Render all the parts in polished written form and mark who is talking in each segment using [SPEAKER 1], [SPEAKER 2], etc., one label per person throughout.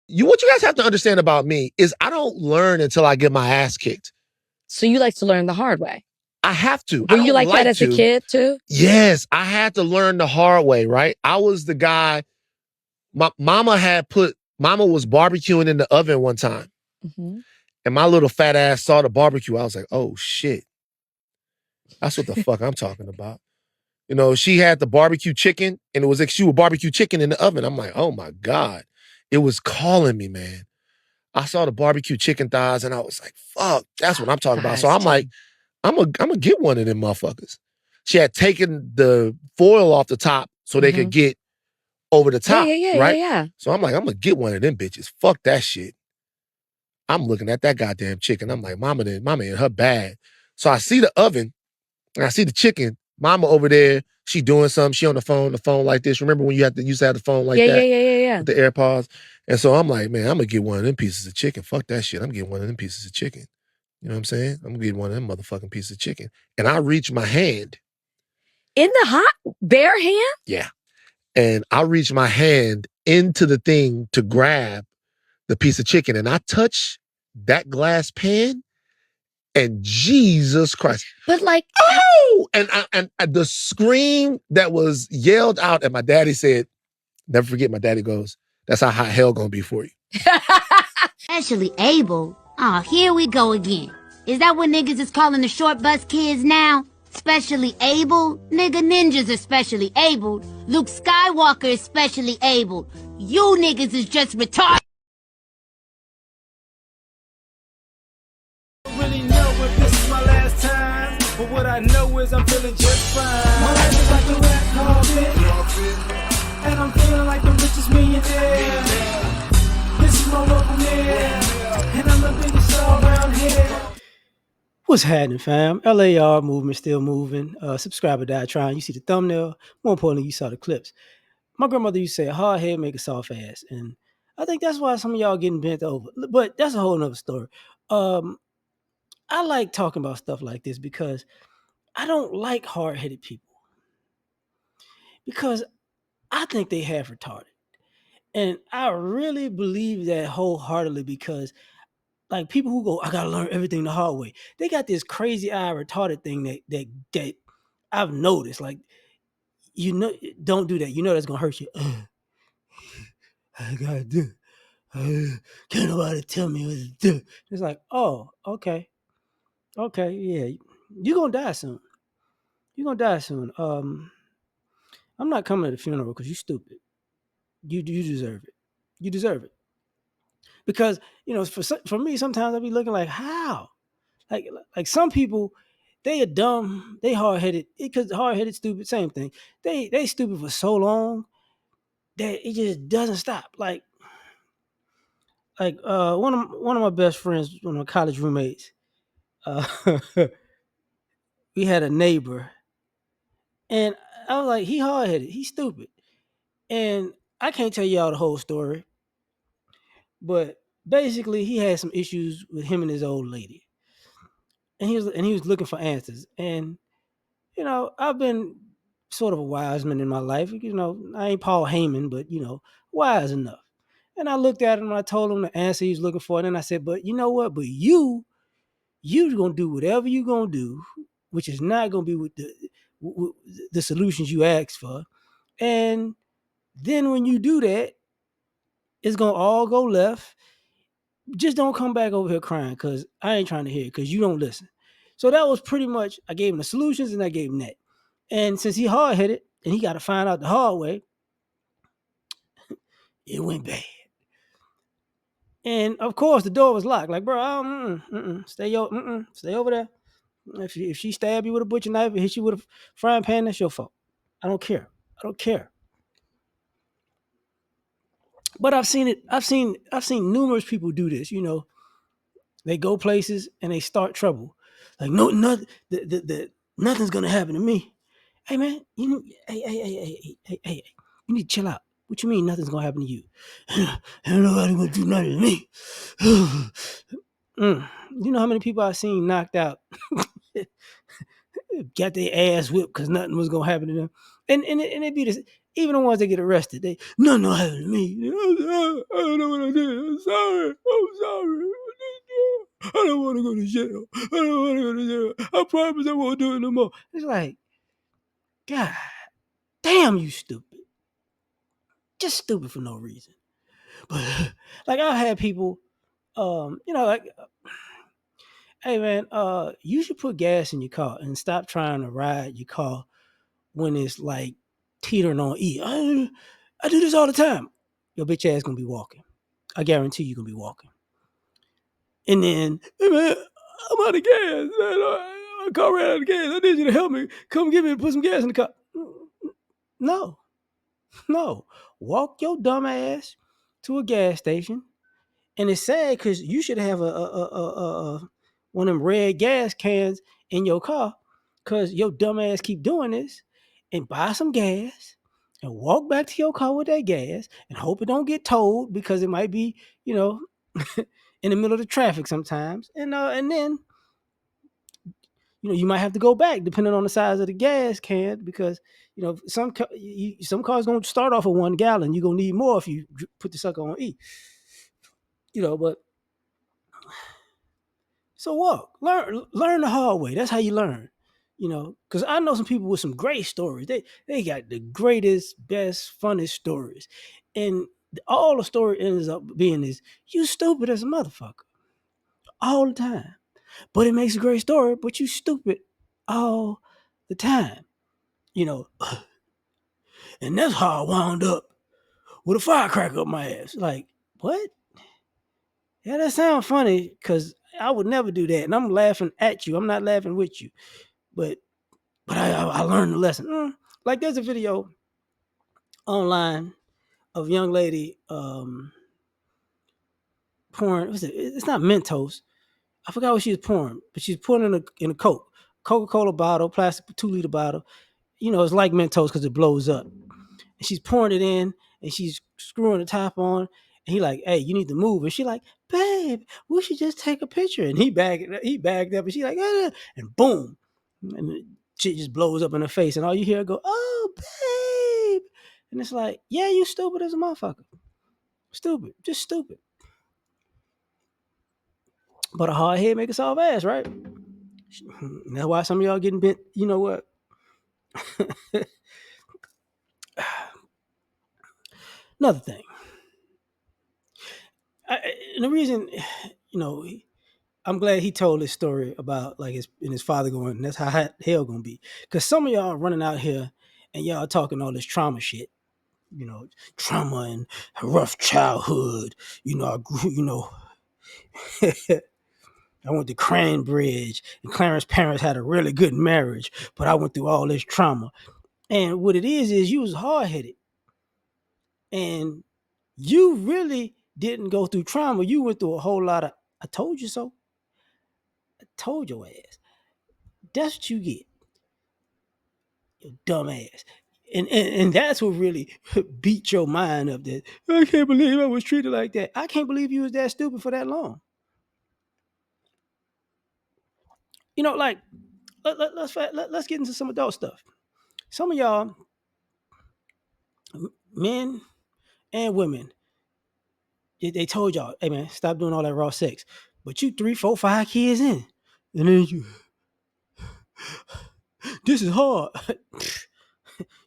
[SPEAKER 1] what you guys have to understand about me is I don't learn until I get my ass kicked.
[SPEAKER 2] So you like to learn the hard way.
[SPEAKER 1] I have to.
[SPEAKER 2] Were you like that as a kid too?
[SPEAKER 1] Yes, I had to learn the hard way, right? I was the guy, my mama was barbecuing in the oven one time.
[SPEAKER 2] Mm-hmm.
[SPEAKER 1] And my little fat ass saw the barbecue. I was like, oh shit. That's what the fuck I'm talking about. You know, she had the barbecue chicken and it was like she was barbecue chicken in the oven. I'm like, oh my God. It was calling me, man. I saw the barbecue chicken thighs and I was like, fuck, that's what I'm talking about. So I'm like, I'm gonna get one of them motherfuckers. She had taken the foil off the top so they could get over the top, right?
[SPEAKER 2] Yeah.
[SPEAKER 1] So I'm like, I'm gonna get one of them bitches. Fuck that shit. I'm looking at that goddamn chicken. I'm like, mama in her bag. So I see the oven and I see the chicken. Mama over there, she doing something. She on the phone like this. Remember when you used to have the phone like that?
[SPEAKER 2] Yeah.
[SPEAKER 1] With the AirPods. And so I'm like, man, I'm gonna get one of them pieces of chicken. Fuck that shit. I'm getting one of them pieces of chicken. You know what I'm saying? I'm gonna get one of them motherfucking pieces of chicken. And I reach my hand.
[SPEAKER 2] In the hot, bare hand?
[SPEAKER 1] Yeah. And I reach my hand into the thing to grab the piece of chicken. And I touch that glass pan. And Jesus Christ.
[SPEAKER 2] But like,
[SPEAKER 1] oh! And the scream that was yelled out, and my daddy said, never forget, my daddy goes, that's how hot hell gonna be for you.
[SPEAKER 3] Especially able. Oh, here we go again. Is that what niggas is calling the short bus kids now? Specially able? Nigga, ninjas are specially abled. Luke Skywalker is specially abled. You niggas is just retarded.
[SPEAKER 4] Really know if this is my last time, but what I know is I'm feeling just fine. My life is like a red carpet, and I'm feeling like the richest millionaire. This is my local mayor, and I'm the biggest all around here. What's happening, fam? L.A.R. movement still moving. Subscriber died trying. You see the thumbnail. More importantly, you saw the clips. My grandmother used to say, a hard head make a soft ass. And I think that's why some of y'all getting bent over. But that's a whole nother story. I like talking about stuff like this because I don't like hard-headed people. Because I think they half retarded. And I really believe that wholeheartedly because like people who go, I gotta learn everything the hard way. They got this crazy eye retarded thing that I've noticed. Like, you know, don't do that. You know that's gonna hurt you. I gotta do. Can't nobody tell me what to do. It's like, oh, okay, yeah, you're gonna die soon. You're gonna die soon. I'm not coming to the funeral because you're stupid. You deserve it. You deserve it. Because you know, for me, sometimes I be looking like how, like some people, they are dumb, they hard headed. Because hard headed, stupid, same thing. They stupid for so long that it just doesn't stop. Like one of my best friends, one of my college roommates, we had a neighbor, and I was like, he hard headed, he's stupid, and I can't tell y'all the whole story, but basically he had some issues with him and his old lady, and he was looking for answers. And you know, I've been sort of a wise man in my life. You know, I ain't Paul Heyman, but you know, wise enough. And I looked at him and I told him the answer he was looking for. And then I said, but you know what? But you're gonna do whatever you're gonna do, which is not gonna be with the solutions you asked for. And then when you do that, it's gonna all go left. Just don't come back over here crying because I ain't trying to hear it because you don't listen. So that was pretty much, I gave him the solutions and I gave him that. And since he hard headed and he got to find out the hard way, it went bad. And of course, the door was locked. Like, bro, stay over there. If she stab you with a butcher knife and hit you with a frying pan, that's your fault. I don't care. But I've seen it. I've seen numerous people do this. You know, they go places and they start trouble. Like, nothing's gonna happen to me. Hey man, hey, you need to chill out. What you mean nothing's gonna happen to you? Ain't nobody gonna do nothing to me. You know how many people I've seen knocked out, got their ass whipped because nothing was gonna happen to them, and it be this. even the ones that get arrested, they nothing happened to me. I don't know what I did. I'm sorry. I don't want to go to jail. I don't want to go to jail. I promise I won't do it no more. It's like, God damn, you stupid. Just stupid for no reason. But like I had people, like, hey man, you should put gas in your car and stop trying to ride your car when it's like teetering on E. I do this all the time. Your bitch ass gonna be walking. I guarantee you gonna be walking. And then, hey man, I'm out of gas. Man. My car ran out of gas. I need you to help me. Come get me and put some gas in the car. No. Walk your dumb ass to a gas station. And it's sad because you should have a one of them red gas cans in your car because your dumb ass keep doing this, and buy some gas and walk back to your car with that gas and hope it don't get towed because it might be, in the middle of the traffic sometimes. And then, you might have to go back depending on the size of the gas can because, some cars going to start off with 1 gallon. You're going to need more if you put the sucker on E. But so walk, learn the hard way. That's how you learn, because I know some people with some great stories. They got the greatest, best, funnest stories. And all the story ends up being is, you stupid as a motherfucker all the time. But it makes a great story, but you stupid all the time, and that's how I wound up with a firecracker up my ass. Like, what? Yeah, that sounds funny because I would never do that. And I'm laughing at you. I'm not laughing with you. But I learned the lesson. Like there's a video online of a young lady pouring. It's not Mentos. I forgot what she was pouring, but she's pouring in a Coca-Cola bottle, plastic 2-liter bottle. It's like Mentos because it blows up. And she's pouring it in and she's screwing the top on. And he like, hey, you need to move. And she like, babe, we should just take a picture. And he bagged up and she like, ah, and boom. And the shit just blows up in her face. And all you hear go, oh, babe. And it's like, yeah, you stupid as a motherfucker. Stupid. Just stupid. But a hard head make a soft ass, right? And that's why some of y'all getting bent. You know what? Another thing. And the reason, I'm glad he told this story about like his father going, that's how hell gonna be. Because some of y'all running out here and y'all talking all this trauma shit, trauma and a rough childhood. I grew, I went to Crane Bridge and Clarence parents had a really good marriage, but I went through all this trauma. And what it is you was hard headed. And you really didn't go through trauma. You went through a whole lot of, I told you so. I told your ass. That's what you get. You dumbass. And that's what really beat your mind up. That I can't believe I was treated like that. I can't believe you was that stupid for that long. Like let's get into some adult stuff. Some of y'all, men and women, they told y'all, hey man, stop doing all that raw sex. But you 3, 4, 5 kids in, and then this is hard.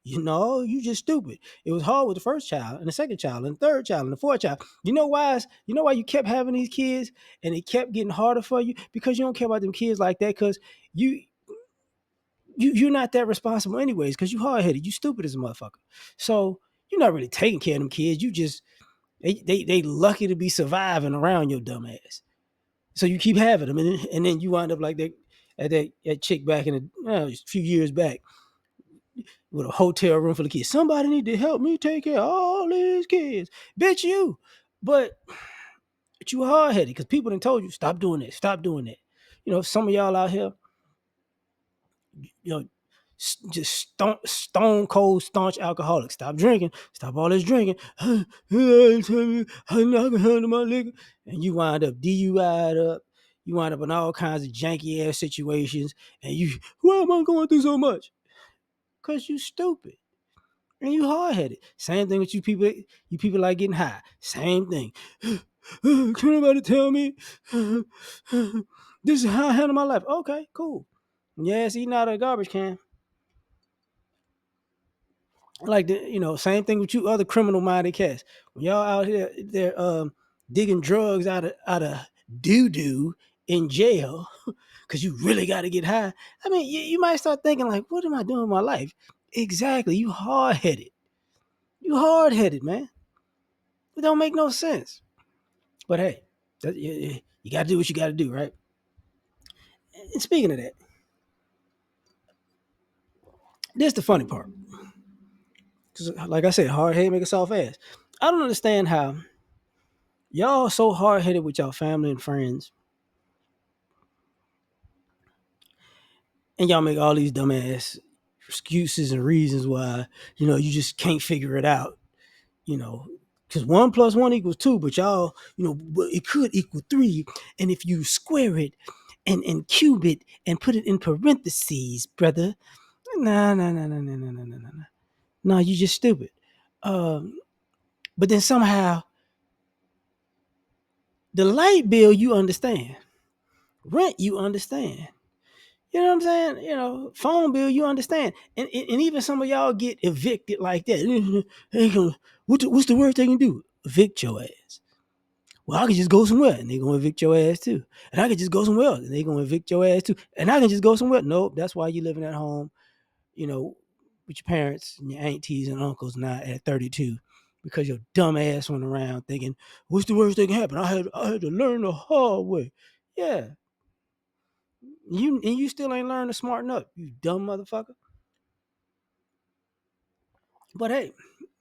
[SPEAKER 4] You just stupid. It was hard with the first child and the second child and the third child and the fourth child. You know why you kept having these kids and it kept getting harder for you? Because you don't care about them kids like that, because you're not that responsible anyways, because you hard-headed. You stupid as a motherfucker. So you're not really taking care of them kids. You just they lucky to be surviving around your dumb ass. So you keep having them, and then you wind up like that chick back in a few years back with a hotel room full of kids. Somebody need to help me take care of all these kids. Bitch, you. But you hard-headed because people done told you, stop doing that, stop doing that. Some of y'all out here, just stone cold, staunch alcoholics. Stop drinking. Stop all this drinking. I'm not gonna handle my liquor. And you wind up DUI'd up. You wind up in all kinds of janky ass situations. And why am I going through so much? Because you stupid. And you hard headed. Same thing with you people. You people like getting high. Same thing. Can nobody tell me this is how I handle my life? Okay, cool. Yes, eating out of a garbage can. Like same thing with you other criminal minded cats. When y'all out here they're digging drugs out of doo doo in jail because you really got to get high. I mean, you might start thinking like, what am I doing with my life? Exactly. You hard headed. You hard headed, man. It don't make no sense. But hey, you got to do what you got to do, right? And speaking of that, this the funny part. Because, like I said, hard head make a soft ass. I don't understand how y'all so hard headed with y'all family and friends, and y'all make all these dumbass excuses and reasons why you just can't figure it out. Because 1 + 1 = 2, but y'all, it could equal 3, and if you square it and cube it and put it in parentheses, brother, nah, you just stupid. But then somehow the light bill you understand, rent you understand. You know what I'm saying? Phone bill you understand, and even some of y'all get evicted like that. What's the worst they can do? Evict your ass. Well, I can just go somewhere and they're going to evict your ass too. And I can just go somewhere else and they're going to evict your ass too. And I can just go somewhere. Nope, that's why you're living at home, with your parents and your aunties and uncles now at 32, because your dumb ass went around thinking, what's the worst that can happen? I had to learn the hard way. Yeah. You still ain't learned to smarten up, you dumb motherfucker. But hey,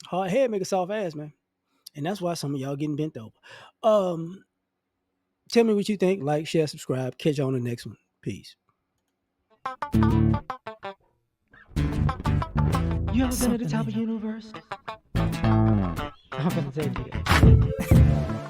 [SPEAKER 4] hard head make a soft ass, man. And that's why some of y'all getting bent over. Tell me what you think. Like, share, subscribe. Catch you on the next one. Peace. You ever been at the top of the universe? I'm gonna take you.